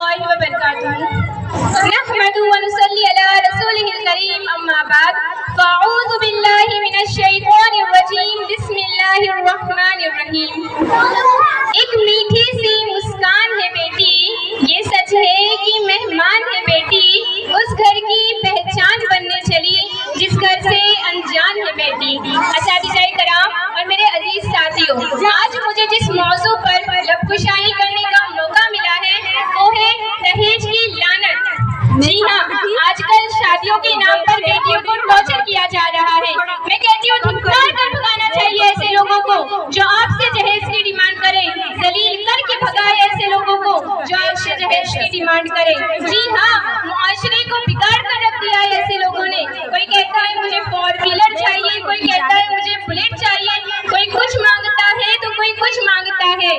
نحمده ونصلي على رسوله الكريم اما بعد فاعوذ باللہ من الشیطان الرجیم بسم اللہ الرحمن الرحیم۔ ایک میٹھی سی مسکان ہے بیٹی، یہ سچ ہے کہ مہمان ہے بیٹی، اس گھر کی پہچان بننے چلی جس گھر سے انجان ہے بیٹی۔ اساتذہ کرام اور میرے عزیز ساتھیوں، آج مجھے جس موضوع پر لب کشائی کرنے کا موقع ملا ہے وہ ہے دہیج کی لعنت۔ جی ہاں، آج کل شادیوں کے نام پر بیٹیوں کو ٹارچر کیا جا رہا ہے۔ میں کہتی ہوں دھکار کر بھگانا چاہیے ایسے لوگوں کو جو آپ سے جہیز کی ڈیمانڈ کریں، ذلیل کر کے بھگائے ایسے لوگوں کو جو آپ سے جہیز کی ڈیمانڈ کریں۔ جی ہاں، معاشرے کو بگاڑ کر رکھ دیا ہے ایسے لوگوں نے۔ کوئی کہتا ہے مجھے 4 ویلر چاہیے، کوئی کہتا ہے مجھے بلیٹ چاہیے، کوئی کچھ مانگتا ہے تو کوئی کچھ مانگتا ہے۔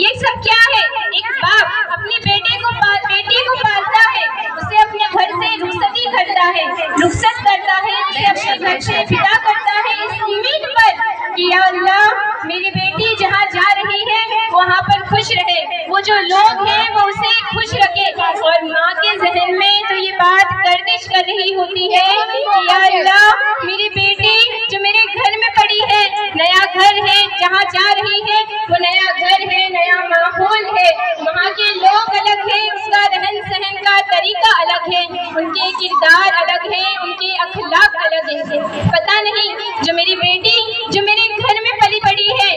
یہ سب کیا ہے؟ ایک باپ اپنی بیٹی کو پالتا ہے، اسے اپنے گھر سے رخصتی کرتا ہے، رخصت کرتا ہے، اسے اپنے گھر سے فدا کرتا ہے اس امید پر کہ یا اللہ میری بیٹی جہاں جا رہی ہے وہاں پر خوش رہے، وہ جو لوگ ہیں وہ اسے خوش رکھے۔ اور ماں کے ذہن میں تو یہ بات گردش کر رہی ہوتی ہے کہ یا اللہ میری بیٹی جو میرے گھر میں پڑی ہے، نیا گھر ہے، جہاں جا رہی ہے وہ نیا گھر ہے، نیا ماحول ہے، وہاں کے لوگ الگ ہیں، اس کا رہن سہن کا طریقہ الگ ہے، ان کے کردار الگ ہے، ان کے اخلاق الگ ہے۔ پتہ نہیں جو میری بیٹی جو میرے گھر میں پلی بڑی ہے،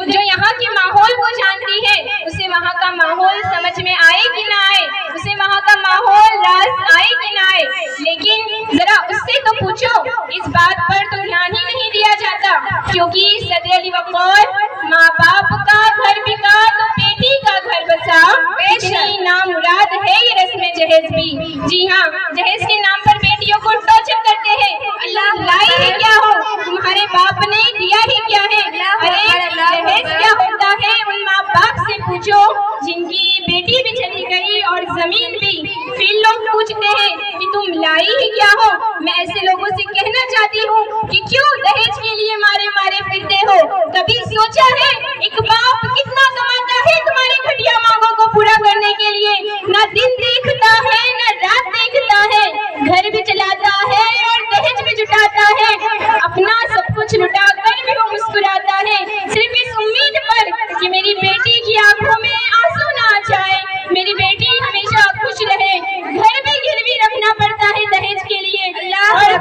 جو یہاں کے ماحول کو جانتی ہے، اسے وہاں کا ماحول سمجھ میں آئے کہ نہ آئے، اسے وہاں کا ماحول راز آئے کہ نہ آئے، لیکن ذرا اس سے تو پوچھو، اس بات پر تو دھیان ہی نہیں دیا جاتا، کیونکہ صدر علی وقار ماں باپ کا گھر بکا تو بیٹی کا گھر بسا، اتنی نامراد ہے یہ رسم جہیز بھی۔ جی ہاں، جہیز کے نام پر بیٹیوں کو ٹارچر کرتے ہیں۔ اللہ لائی ہی کیا ہو، تمہارے باپ نے دیا ہی کیا ہے؟ ارے جہیز کیا ہوتا ہے ان ماں باپ سے پوچھو جن کی بیٹی بھی چلی گئی اور زمین بھی، پھر لوگ پوچھتے ہیں کہ تم لائی ہی کیا ہو۔ میں ایسے لوگوں سے کہنا چاہتی ہوں کہ کیوں دہیج کے لیے مارے پھرتے ہو؟ کبھی سوچا ہے ایک باپ کتنا کماتا ہے تمہاری گھٹیا مانگوں کو پورا کرنے کے لیے؟ نہ دن دیکھتا ہے نہ رات دیکھتا ہے، گھر بھی چلاتا ہے اور دہیج بھی جٹاتا ہے، اپنا سب کچھ لٹا کر بھی وہ مسکراتا ہے صرف اس امید پر کہ میری بیٹی کی آنکھوں میں آنسو نہ آ جائے، میری بیٹی ہمیشہ خوش رہے۔ گھر بھی گروی رکھنا پڑتا ہے دہیج کے لیے، اور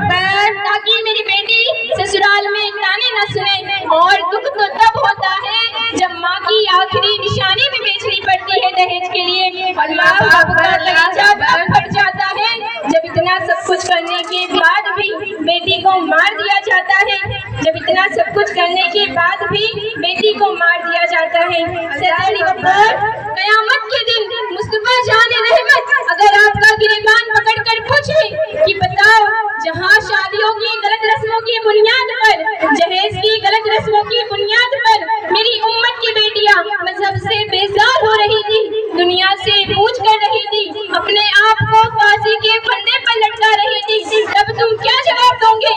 تاکہ میری بیٹی سسرال میں تانے نہ سنے۔ اور دکھ تو تب ہوتا ہے جب ماں کی آخری نشانی بھی بیچنی پڑتی ہے دہیج کے لیے، اور ماں باپ کا کلیجہ تب پھٹ جاتا ہے جب اتنا سب کچھ کرنے کے بعد بھی بیٹی کو مار دیا جاتا ہے، جب اتنا سب کچھ کرنے کے بعد بھی بیٹی کو مار دیا جاتا ہے۔ صدر وقار قیامت کے دن مصطفیٰ جان رحمت اگر آپ کا گریبان پکڑ کر پوچھے کہ بتاؤ جہاں شادیوں کی غلط رسموں کی بنیاد پر، جہیز کی غلط رسموں کی بنیاد پر میری امت کی بیٹیاں مذہب سے بیزار ہو رہی تھی، دنیا سے کوچ کر رہی تھی، اپنے آپ کو فانسی کے پھندے پر لٹکا رہی تھی، تب تم کیا جواب دو گے؟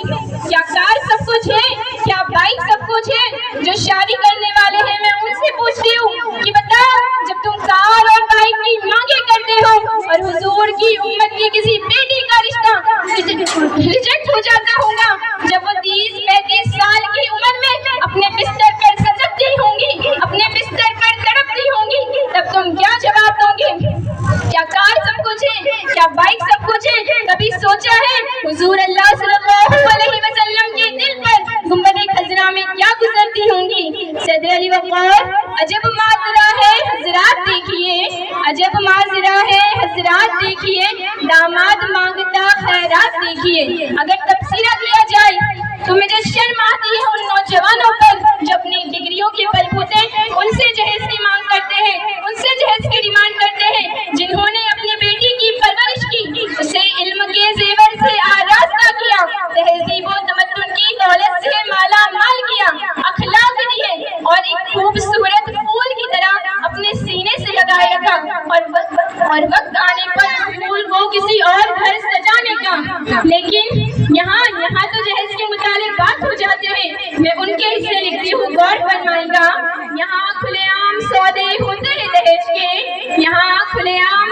کیا کار سب کچھ ہے؟ کیا بائک سب کچھ ہے؟ جو شادی کرنے والے ہیں میں ان سے پوچھتی ہوں کہ بتاؤ جب تم کار اور بائک کی مانگیں کرتے ہو اور حضور کی امت کی کسی بیٹی کا رشتہ ریجیکٹ ہو جاتا ہوگا، جب وہ 30-35 سال کی عمر میں اپنے بستر پر سجدتی ہوں گی، اپنے بستر پر تڑپتی ہوں گی، تب تم کیا جواب دو گے؟ کیا کار سب کچھ ہے؟ کیا بائک سب کچھ ہے؟ کبھی سوچا ہے حضور اللہ صلی اللہ علیہ وسلم کے دل پر گنبد خضرا میں کیا گزرتی ہوں گی؟ صدر علی وقار عجب معذرہ ہے حضرات دیکھیے، عجب معذرہ ہے حضرات دیکھیے، داماد مانگتا خیرات دیکھیے۔ اگر تبصرہ کیا جائے تو مجھے شرم آتی ہے ان نوجوانوں پر جو اپنی ڈگریوں کے بلبوتے ان سے جہیز کی مانگ کرتے ہیں، ان سے جہیز کی ڈیمانڈ کرتے ہیں، جنہوں نے اپنی بیٹی کی پرورش کی، اسے علم کے زیور سے آراستہ کیا، تہذیب و تمدن کی دولت سے مالا مال کیا، اخلاق دیے اور ایک خوبصورت پھول کی طرح اپنے سینے سے لگائے رکھا، اور وقت آنے پر پھول کو کسی اور گھر سجانے کا۔ لیکن یہاں تو جہیز کے متعلق بات ہو جاتے ہیں، میں ان کے حصے لکھتی ہوں، غور فرمائے گا۔ یہاں کھلے عام سودے ہوتے ہیں دہیج کے، یہاں کھلے عام